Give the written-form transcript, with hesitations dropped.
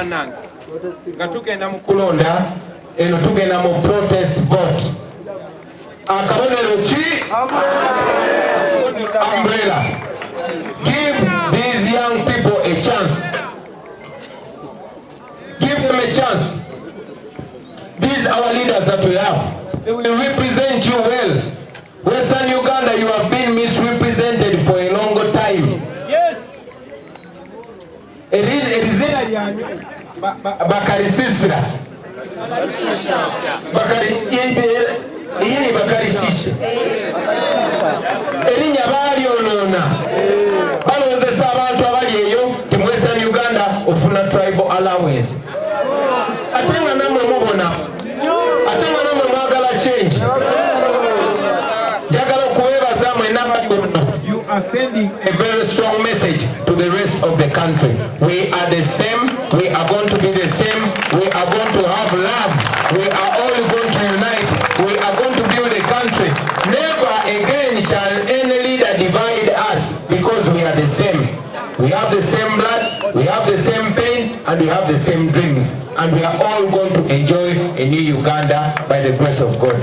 bannange nga tugenda mu kulonda eno tugenda mu protest vote. Akabonero ki? Umbrella. Give these young people a chance. Give them a chance. These are our leaders that we have. They will represent you well. Western Uganda, you have been misrepresented for a long time. Yes. Erizina lyanyu Bakari Sisra. Bakari Sisra. Erinya bali onona. Balozesa abantu abali eyo ti mu Western Uganda ofuna tribal allowance. Ate nga namwe mubona. Ate nga namwe mwagala change. You are sending a very strong message to the rest of the country. We are the same. We are going to be the same. We are going to have love. We are all going to unite. We are going to build a country. Never again shall any leader divide us because we are the same. We have the same blood. We have the same pain. And we have the same dreams. And we are all going to enjoy a new Uganda by the grace of God.